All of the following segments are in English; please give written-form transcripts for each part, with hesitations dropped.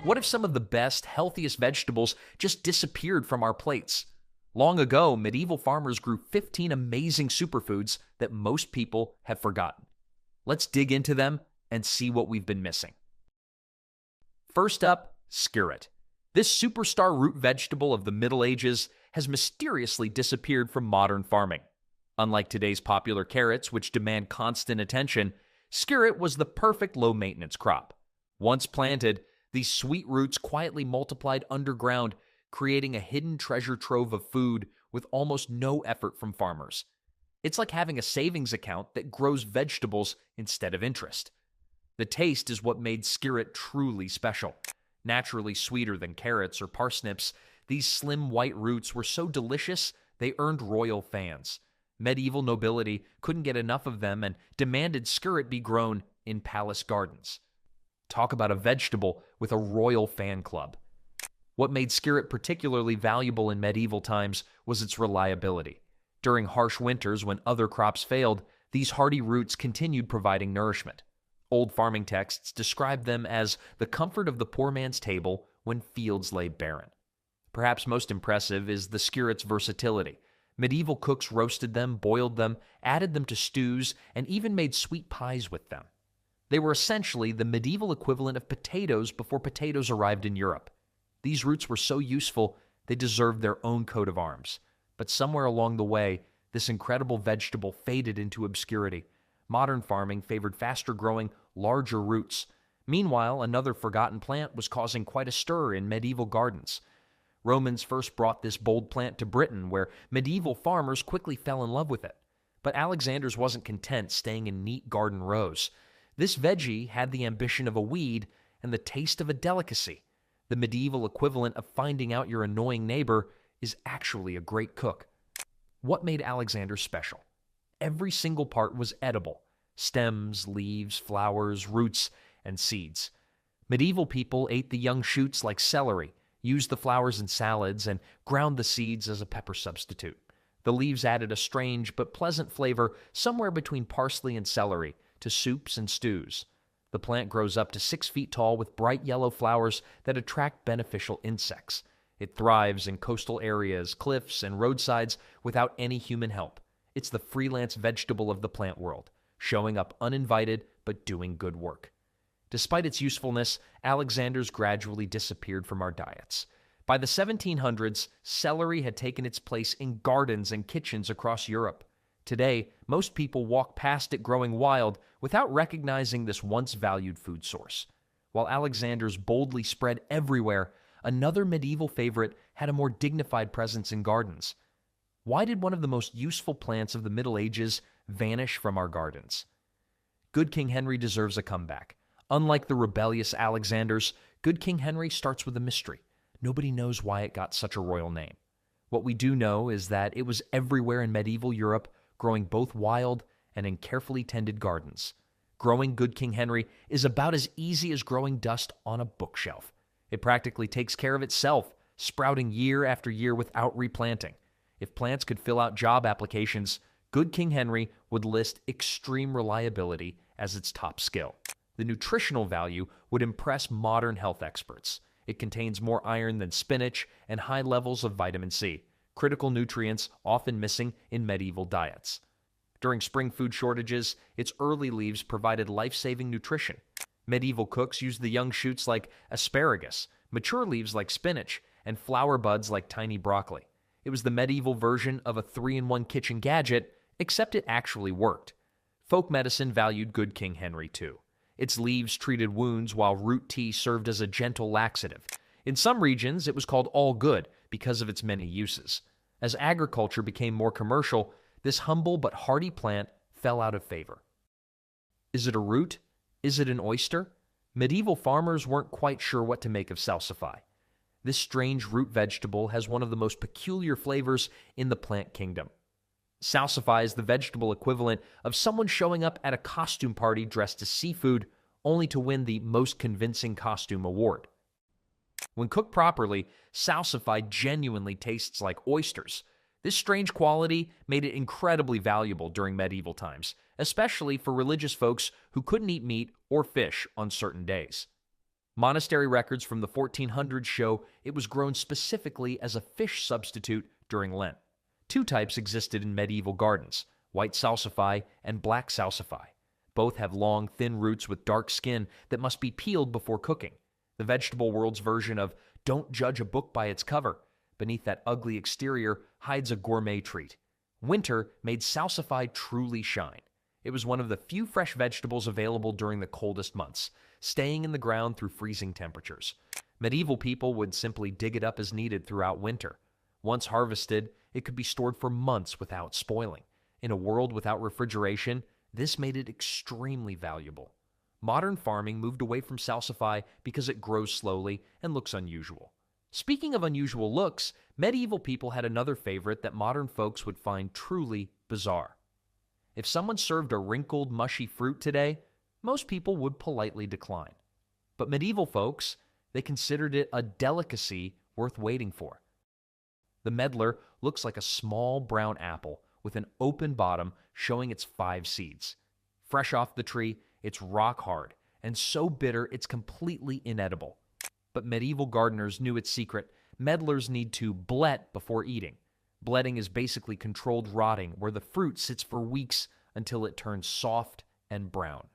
What if some of the best, healthiest vegetables just disappeared from our plates? Long ago, medieval farmers grew 15 amazing superfoods that most people have forgotten. Let's dig into them and see what we've been missing. First up, skirret. This superstar root vegetable of the Middle Ages has mysteriously disappeared from modern farming. Unlike today's popular carrots, which demand constant attention, skirret was the perfect low-maintenance crop. Once planted, these sweet roots quietly multiplied underground, creating a hidden treasure trove of food with almost no effort from farmers. It's like having a savings account that grows vegetables instead of interest. The taste is what made skirret truly special. Naturally sweeter than carrots or parsnips, these slim white roots were so delicious they earned royal fans. Medieval nobility couldn't get enough of them and demanded skirret be grown in palace gardens. Talk about a vegetable with a royal fan club. What made skirret particularly valuable in medieval times was its reliability. During harsh winters when other crops failed, these hardy roots continued providing nourishment. Old farming texts describe them as the comfort of the poor man's table when fields lay barren. Perhaps most impressive is the skirret's versatility. Medieval cooks roasted them, boiled them, added them to stews, and even made sweet pies with them. They were essentially the medieval equivalent of potatoes before potatoes arrived in Europe. These roots were so useful, they deserved their own coat of arms. But somewhere along the way, this incredible vegetable faded into obscurity. Modern farming favored faster-growing, larger roots. Meanwhile, another forgotten plant was causing quite a stir in medieval gardens. Romans first brought this bold plant to Britain, where medieval farmers quickly fell in love with it. But Alexander's wasn't content staying in neat garden rows. This veggie had the ambition of a weed and the taste of a delicacy. The medieval equivalent of finding out your annoying neighbor is actually a great cook. What made Alexander special? Every single part was edible: stems, leaves, flowers, roots, and seeds. Medieval people ate the young shoots like celery, used the flowers in salads, and ground the seeds as a pepper substitute. The leaves added a strange but pleasant flavor somewhere between parsley and celery to soups and stews. The plant grows up to 6 feet tall with bright yellow flowers that attract beneficial insects. It thrives in coastal areas, cliffs, and roadsides without any human help. It's the freelance vegetable of the plant world, showing up uninvited but doing good work. Despite its usefulness, Alexander's gradually disappeared from our diets. By the 1700s, celery had taken its place in gardens and kitchens across Europe. Today, most people walk past it growing wild without recognizing this once valued food source. While Alexander's boldly spread everywhere, another medieval favorite had a more dignified presence in gardens. Why did one of the most useful plants of the Middle Ages vanish from our gardens? Good King Henry deserves a comeback. Unlike the rebellious Alexanders, Good King Henry starts with a mystery. Nobody knows why it got such a royal name. What we do know is that it was everywhere in medieval Europe, growing both wild and in carefully tended gardens. Growing Good King Henry is about as easy as growing dust on a bookshelf. It practically takes care of itself, sprouting year after year without replanting. If plants could fill out job applications, Good King Henry would list extreme reliability as its top skill. The nutritional value would impress modern health experts. It contains more iron than spinach and high levels of vitamin C, critical nutrients often missing in medieval diets. During spring food shortages, its early leaves provided life-saving nutrition. Medieval cooks used the young shoots like asparagus, mature leaves like spinach, and flower buds like tiny broccoli. It was the medieval version of a 3-in-1 kitchen gadget, except it actually worked. Folk medicine valued Good King Henry too. Its leaves treated wounds while root tea served as a gentle laxative. In some regions, it was called all good because of its many uses. As agriculture became more commercial, this humble but hardy plant fell out of favor. Is it a root? Is it an oyster? Medieval farmers weren't quite sure what to make of Salsify. This strange root vegetable has one of the most peculiar flavors in the plant kingdom. Salsify is the vegetable equivalent of someone showing up at a costume party dressed as seafood, only to win the Most Convincing Costume award. When cooked properly, salsify genuinely tastes like oysters. This strange quality made it incredibly valuable during medieval times, especially for religious folks who couldn't eat meat or fish on certain days. Monastery records from the 1400s show it was grown specifically as a fish substitute during Lent. Two types existed in medieval gardens, white salsify and black salsify. Both have long, thin roots with dark skin that must be peeled before cooking. The vegetable world's version of "don't judge a book by its cover." Beneath that ugly exterior hides a gourmet treat. Winter made salsify truly shine. It was one of the few fresh vegetables available during the coldest months, staying in the ground through freezing temperatures. Medieval people would simply dig it up as needed throughout winter. Once harvested, it could be stored for months without spoiling. In a world without refrigeration, this made it extremely valuable. Modern farming moved away from salsify because it grows slowly and looks unusual. Speaking of unusual looks, medieval people had another favorite that modern folks would find truly bizarre. If someone served a wrinkled, mushy fruit today, most people would politely decline. But medieval folks, they considered it a delicacy worth waiting for. The medlar looks like a small brown apple with an open bottom showing its 5 seeds. Fresh off the tree, it's rock hard and so bitter it's completely inedible. But medieval gardeners knew its secret. Medlars need to blet before eating. Bletting is basically controlled rotting, where the fruit sits for weeks until it turns soft and brown.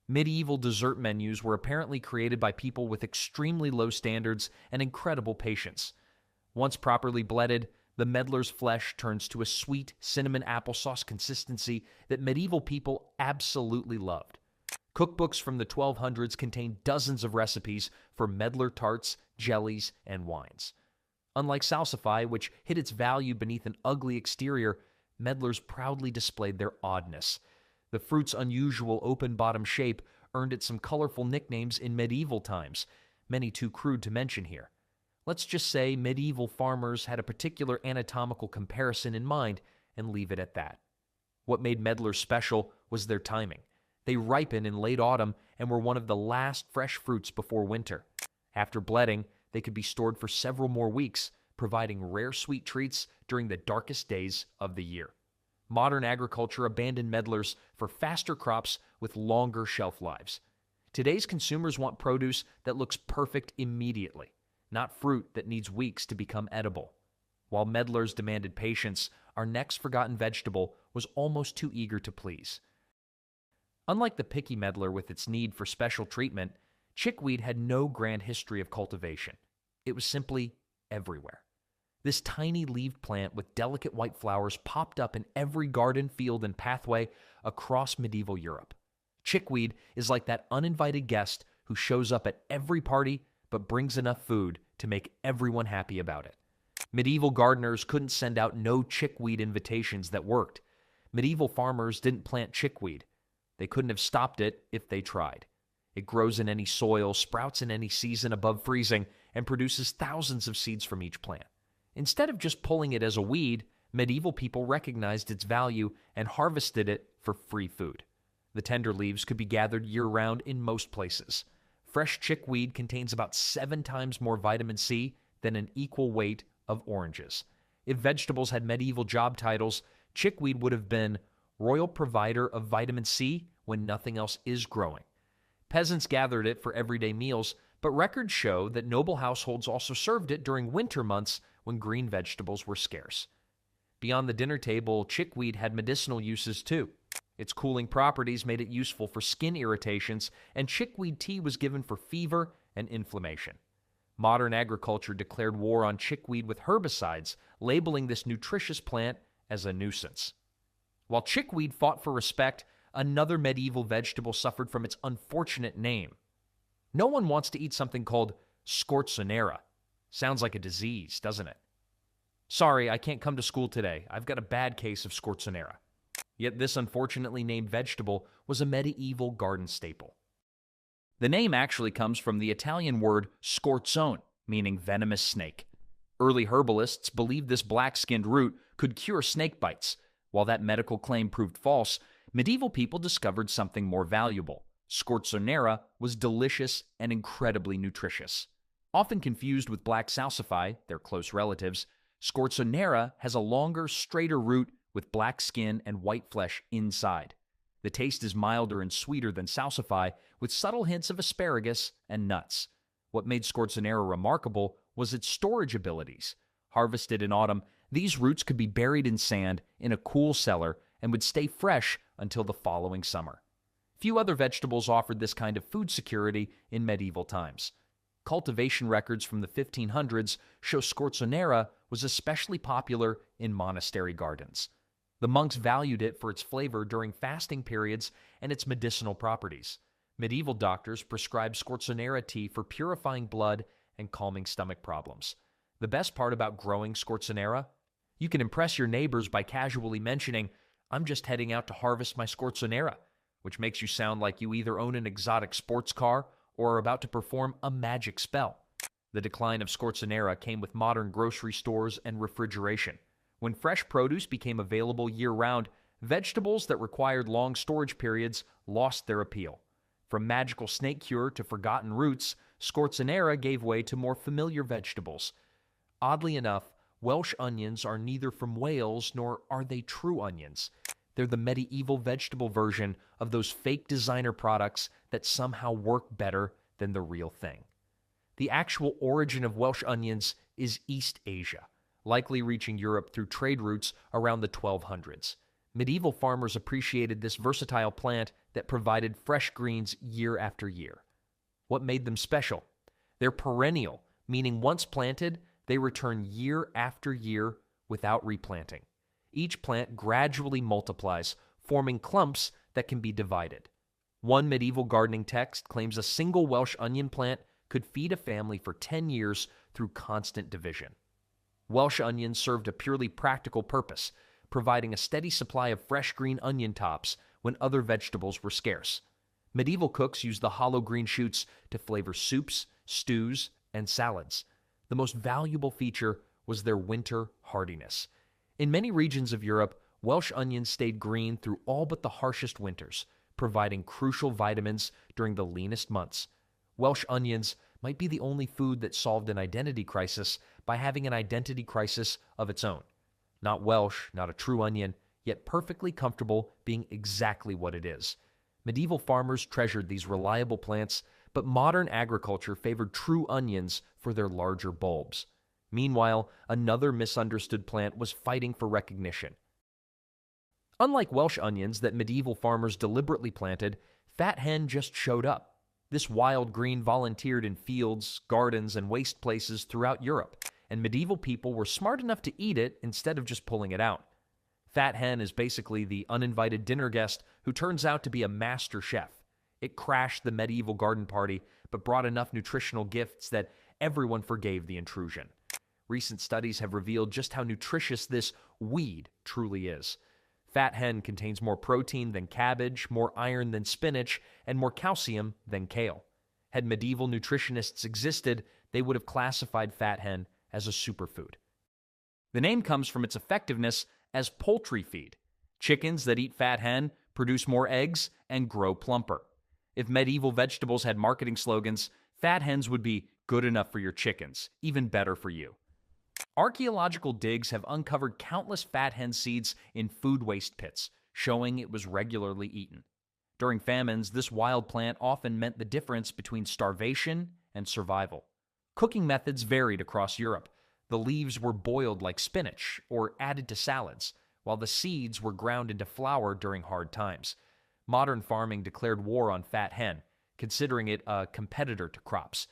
Medieval dessert menus were apparently created by people with extremely low standards and incredible patience. Once properly bletted, the medlar's flesh turns to a sweet cinnamon applesauce consistency that medieval people absolutely loved. Cookbooks from the 1200s contain dozens of recipes for medlar tarts, jellies, and wines. Unlike salsify, which hid its value beneath an ugly exterior, medlars proudly displayed their oddness. The fruit's unusual open-bottom shape earned it some colorful nicknames in medieval times, many too crude to mention here. Let's just say medieval farmers had a particular anatomical comparison in mind and leave it at that. What made medlars special was their timing. They ripen in late autumn and were one of the last fresh fruits before winter. After bletting, they could be stored for several more weeks, providing rare sweet treats during the darkest days of the year. Modern agriculture abandoned medlars for faster crops with longer shelf lives. Today's consumers want produce that looks perfect immediately, not fruit that needs weeks to become edible. While medlars demanded patience, our next forgotten vegetable was almost too eager to please. Unlike the picky medlar with its need for special treatment, chickweed had no grand history of cultivation. It was simply everywhere. This tiny leaved plant with delicate white flowers popped up in every garden, field, and pathway across medieval Europe. Chickweed is like that uninvited guest who shows up at every party but brings enough food to make everyone happy about it. Medieval gardeners couldn't send out no chickweed invitations that worked. Medieval farmers didn't plant chickweed. They couldn't have stopped it if they tried. It grows in any soil, sprouts in any season above freezing, and produces thousands of seeds from each plant. Instead of just pulling it as a weed, medieval people recognized its value and harvested it for free food. The tender leaves could be gathered year-round in most places. Fresh chickweed contains about 7 times more vitamin C than an equal weight of oranges. If vegetables had medieval job titles, chickweed would have been royal provider of vitamin C when nothing else is growing. Peasants gathered it for everyday meals, but records show that noble households also served it during winter months when green vegetables were scarce. Beyond the dinner table, chickweed had medicinal uses too. Its cooling properties made it useful for skin irritations, and chickweed tea was given for fever and inflammation. Modern agriculture declared war on chickweed with herbicides, labeling this nutritious plant as a nuisance. While chickweed fought for respect, another medieval vegetable suffered from its unfortunate name. No one wants to eat something called Scorzonera. Sounds like a disease, doesn't it? Sorry, I can't come to school today. I've got a bad case of Scorzonera. Yet this unfortunately named vegetable was a medieval garden staple. The name actually comes from the Italian word scorzone, meaning venomous snake. Early herbalists believed this black-skinned root could cure snake bites. While that medical claim proved false, medieval people discovered something more valuable. Scorzonera was delicious and incredibly nutritious. Often confused with black salsify, their close relatives, Scorzonera has a longer, straighter root with black skin and white flesh inside. The taste is milder and sweeter than Salsify, with subtle hints of asparagus and nuts. What made Scorzonera remarkable was its storage abilities. Harvested in autumn, these roots could be buried in sand in a cool cellar and would stay fresh until the following summer. Few other vegetables offered this kind of food security in medieval times. Cultivation records from the 1500s show Scorzonera was especially popular in monastery gardens. The monks valued it for its flavor during fasting periods and its medicinal properties. Medieval doctors prescribed Scorzonera tea for purifying blood and calming stomach problems. The best part about growing Scorzonera? You can impress your neighbors by casually mentioning, "I'm just heading out to harvest my Scorzonera," which makes you sound like you either own an exotic sports car or are about to perform a magic spell. The decline of Scorzonera came with modern grocery stores and refrigeration. When fresh produce became available year-round, vegetables that required long storage periods lost their appeal. From magical snake cure to forgotten roots, Scorzonera gave way to more familiar vegetables. Oddly enough, Welsh onions are neither from Wales nor are they true onions. They're the medieval vegetable version of those fake designer products that somehow work better than the real thing. The actual origin of Welsh onions is East Asia, likely reaching Europe through trade routes around the 1200s. Medieval farmers appreciated this versatile plant that provided fresh greens year after year. What made them special? They're perennial, meaning once planted, they return year after year without replanting. Each plant gradually multiplies, forming clumps that can be divided. One medieval gardening text claims a single Welsh onion plant could feed a family for 10 years through constant division. Welsh onions served a purely practical purpose, providing a steady supply of fresh green onion tops when other vegetables were scarce. Medieval cooks used the hollow green shoots to flavor soups, stews, and salads. The most valuable feature was their winter hardiness. In many regions of Europe, Welsh onions stayed green through all but the harshest winters, providing crucial vitamins during the leanest months. Welsh onions might be the only food that solved an identity crisis by having an identity crisis of its own. Not Welsh, not a true onion, yet perfectly comfortable being exactly what it is. Medieval farmers treasured these reliable plants, but modern agriculture favored true onions for their larger bulbs. Meanwhile, another misunderstood plant was fighting for recognition. Unlike Welsh onions that medieval farmers deliberately planted, fat hen just showed up. This wild green volunteered in fields, gardens, and waste places throughout Europe, and medieval people were smart enough to eat it instead of just pulling it out. Fat hen is basically the uninvited dinner guest who turns out to be a master chef. It crashed the medieval garden party, but brought enough nutritional gifts that everyone forgave the intrusion. Recent studies have revealed just how nutritious this weed truly is. Fat hen contains more protein than cabbage, more iron than spinach, and more calcium than kale. Had medieval nutritionists existed, they would have classified fat hen as a superfood. The name comes from its effectiveness as poultry feed. Chickens that eat fat hen produce more eggs and grow plumper. If medieval vegetables had marketing slogans, fat hens would be good enough for your chickens, even better for you. Archaeological digs have uncovered countless fat hen seeds in food waste pits, showing it was regularly eaten. During famines, this wild plant often meant the difference between starvation and survival. Cooking methods varied across Europe. The leaves were boiled like spinach or added to salads, while the seeds were ground into flour during hard times. Modern farming declared war on fat hen, considering it a competitor to crops.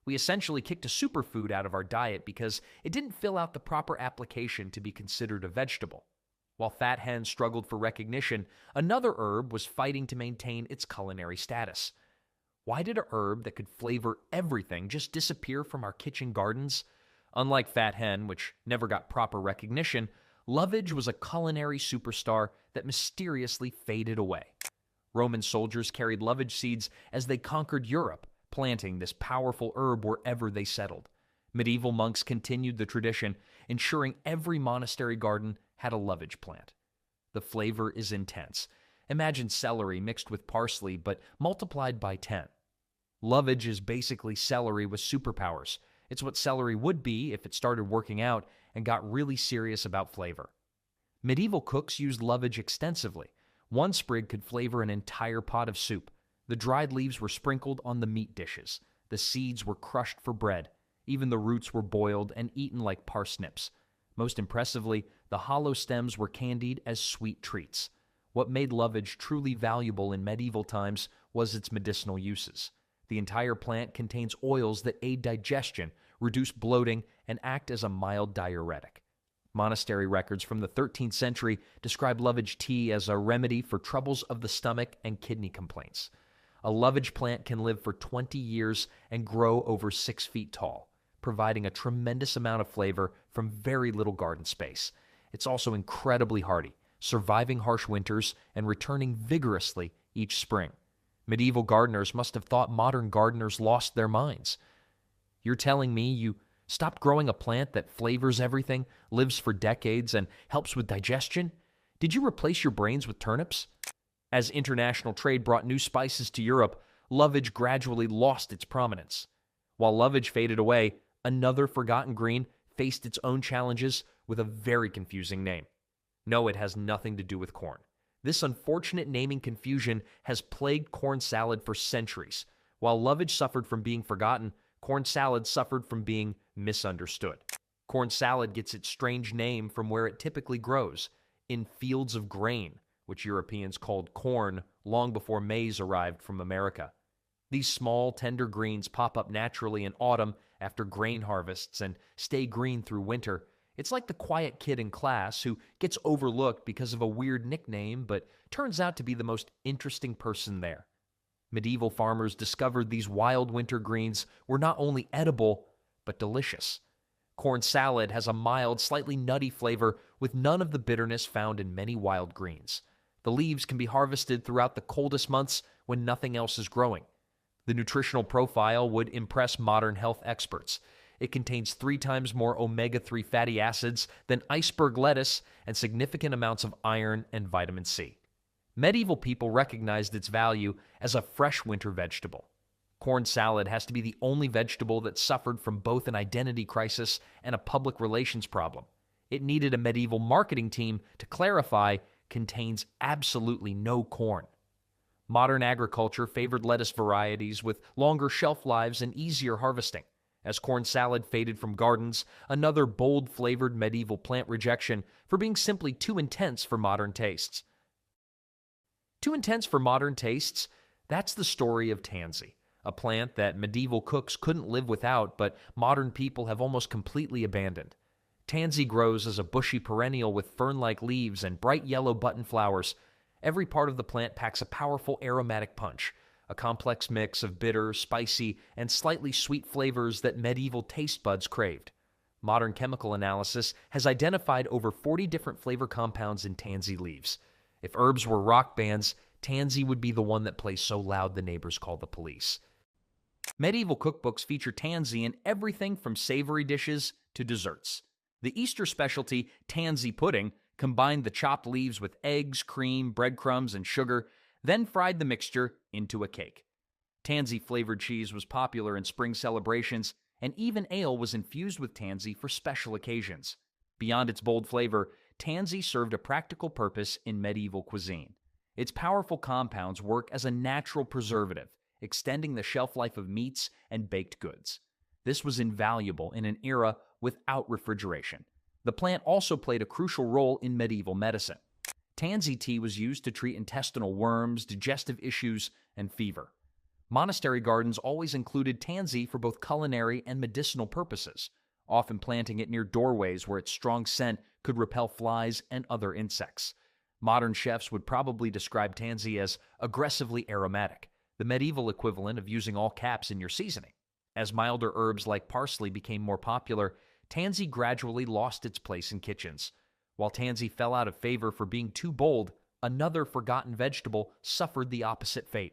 We essentially kicked a superfood out of our diet because it didn't fill out the proper application to be considered a vegetable. While fat hen struggled for recognition, another herb was fighting to maintain its culinary status. Why did a herb that could flavor everything just disappear from our kitchen gardens? Unlike fat hen, which never got proper recognition, lovage was a culinary superstar that mysteriously faded away. Roman soldiers carried lovage seeds as they conquered Europe, planting this powerful herb wherever they settled. Medieval monks continued the tradition, ensuring every monastery garden had a lovage plant. The flavor is intense. Imagine celery mixed with parsley, but multiplied by 10. Lovage is basically celery with superpowers. It's what celery would be if it started working out and got really serious about flavor. Medieval cooks used lovage extensively. One sprig could flavor an entire pot of soup. The dried leaves were sprinkled on the meat dishes. The seeds were crushed for bread. Even the roots were boiled and eaten like parsnips. Most impressively, the hollow stems were candied as sweet treats. What made lovage truly valuable in medieval times was its medicinal uses. The entire plant contains oils that aid digestion, reduce bloating, and act as a mild diuretic. Monastery records from the 13th century describe lovage tea as a remedy for troubles of the stomach and kidney complaints. A lovage plant can live for 20 years and grow over 6 feet tall, providing a tremendous amount of flavor from very little garden space. It's also incredibly hardy, surviving harsh winters and returning vigorously each spring. Medieval gardeners must have thought modern gardeners lost their minds. You're telling me you stopped growing a plant that flavors everything, lives for decades, and helps with digestion? Did you replace your brains with turnips? As international trade brought new spices to Europe, lovage gradually lost its prominence. While lovage faded away, another forgotten green faced its own challenges with a very confusing name. No, it has nothing to do with corn. This unfortunate naming confusion has plagued corn salad for centuries. While lovage suffered from being forgotten, corn salad suffered from being misunderstood. Corn salad gets its strange name from where it typically grows, in fields of grain, which Europeans called corn long before maize arrived from America. These small, tender greens pop up naturally in autumn after grain harvests and stay green through winter. It's like the quiet kid in class who gets overlooked because of a weird nickname but turns out to be the most interesting person there. Medieval farmers discovered these wild winter greens were not only edible, but delicious. Corn salad has a mild, slightly nutty flavor with none of the bitterness found in many wild greens. The leaves can be harvested throughout the coldest months when nothing else is growing. The nutritional profile would impress modern health experts. It contains 3 times more omega-3 fatty acids than iceberg lettuce and significant amounts of iron and vitamin C. Medieval people recognized its value as a fresh winter vegetable. Corn salad has to be the only vegetable that suffered from both an identity crisis and a public relations problem. It needed a medieval marketing team to clarify contains absolutely no corn. Modern agriculture favored lettuce varieties with longer shelf lives and easier harvesting. As corn salad faded from gardens, another bold-flavored medieval plant rejection for being simply too intense for modern tastes. Too intense for modern tastes? That's the story of tansy, a plant that medieval cooks couldn't live without, but modern people have almost completely abandoned. Tansy grows as a bushy perennial with fern-like leaves and bright yellow button flowers. Every part of the plant packs a powerful aromatic punch, a complex mix of bitter, spicy, and slightly sweet flavors that medieval taste buds craved. Modern chemical analysis has identified over 40 different flavor compounds in tansy leaves. If herbs were rock bands, tansy would be the one that plays so loud the neighbors call the police. Medieval cookbooks feature tansy in everything from savory dishes to desserts. The Easter specialty, tansy pudding, combined the chopped leaves with eggs, cream, breadcrumbs, and sugar, then fried the mixture into a cake. Tansy-flavored cheese was popular in spring celebrations, and even ale was infused with tansy for special occasions. Beyond its bold flavor, tansy served a practical purpose in medieval cuisine. Its powerful compounds work as a natural preservative, extending the shelf life of meats and baked goods. This was invaluable in an era without refrigeration. The plant also played a crucial role in medieval medicine. Tansy tea was used to treat intestinal worms, digestive issues, and fever. Monastery gardens always included tansy for both culinary and medicinal purposes, often planting it near doorways where its strong scent could repel flies and other insects. Modern chefs would probably describe tansy as aggressively aromatic, the medieval equivalent of using all caps in your seasoning. As milder herbs like parsley became more popular, tansy gradually lost its place in kitchens. While tansy fell out of favor for being too bold, another forgotten vegetable suffered the opposite fate.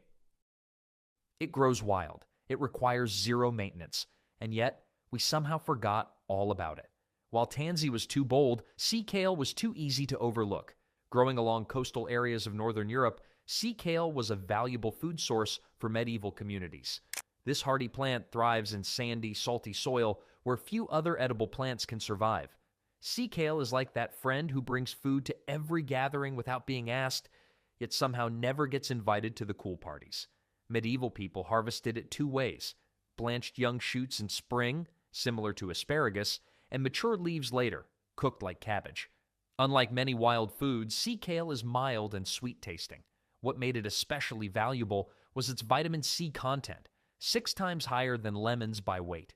It grows wild. It requires zero maintenance, and yet we somehow forgot all about it. While tansy was too bold, sea kale was too easy to overlook. Growing along coastal areas of northern Europe, sea kale was a valuable food source for medieval communities. This hardy plant thrives in sandy, salty soil where few other edible plants can survive. Sea kale is like that friend who brings food to every gathering without being asked, yet somehow never gets invited to the cool parties. Medieval people harvested it two ways: blanched young shoots in spring, similar to asparagus, and matured leaves later, cooked like cabbage. Unlike many wild foods, sea kale is mild and sweet tasting. What made it especially valuable was its vitamin C content, 6 times higher than lemons by weight.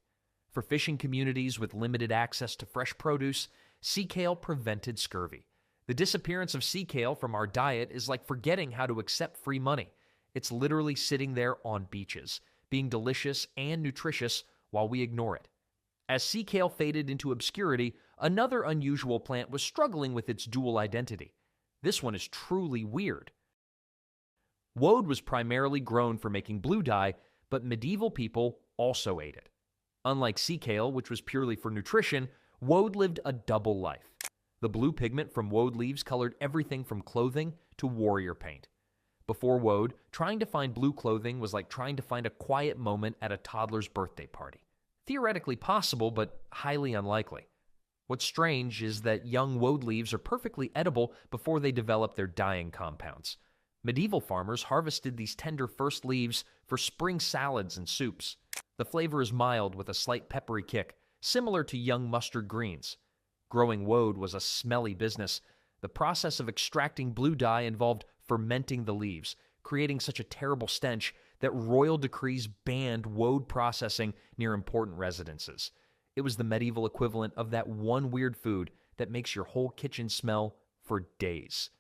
For fishing communities with limited access to fresh produce, sea kale prevented scurvy. The disappearance of sea kale from our diet is like forgetting how to accept free money. It's literally sitting there on beaches, being delicious and nutritious while we ignore it. As sea kale faded into obscurity, another unusual plant was struggling with its dual identity. This one is truly weird. Woad was primarily grown for making blue dye, but medieval people also ate it. Unlike sea kale, which was purely for nutrition, woad lived a double life. The blue pigment from woad leaves colored everything from clothing to warrior paint. Before woad, trying to find blue clothing was like trying to find a quiet moment at a toddler's birthday party. Theoretically possible, but highly unlikely. What's strange is that young woad leaves are perfectly edible before they develop their dyeing compounds. Medieval farmers harvested these tender first leaves for spring salads and soups. The flavor is mild with a slight peppery kick, similar to young mustard greens. Growing woad was a smelly business. The process of extracting blue dye involved fermenting the leaves, creating such a terrible stench that royal decrees banned woad processing near important residences. It was the medieval equivalent of that one weird food that makes your whole kitchen smell for days.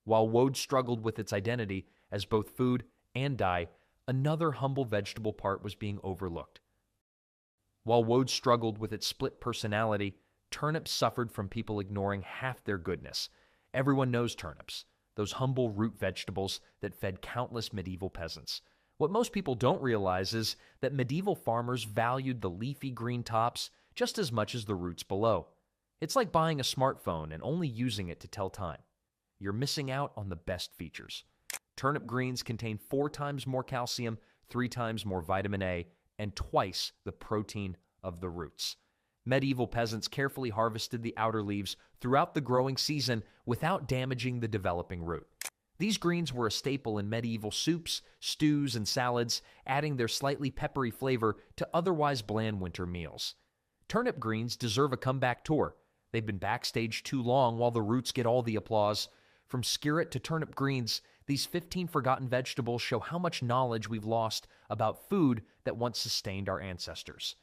While woad struggled with its identity as both food and dye, another humble vegetable part was being overlooked. While woad struggled with its split personality, turnips suffered from people ignoring half their goodness. Everyone knows turnips, those humble root vegetables that fed countless medieval peasants. What most people don't realize is that medieval farmers valued the leafy green tops just as much as the roots below. It's like buying a smartphone and only using it to tell time. You're missing out on the best features. Turnip greens contain 4 times more calcium, 3 times more vitamin A, and twice the protein of the roots. Medieval peasants carefully harvested the outer leaves throughout the growing season without damaging the developing root. These greens were a staple in medieval soups, stews, and salads, adding their slightly peppery flavor to otherwise bland winter meals. Turnip greens deserve a comeback tour. They've been backstage too long while the roots get all the applause. From skirret to turnip greens, these 15 forgotten vegetables show how much knowledge we've lost about food that once sustained our ancestors.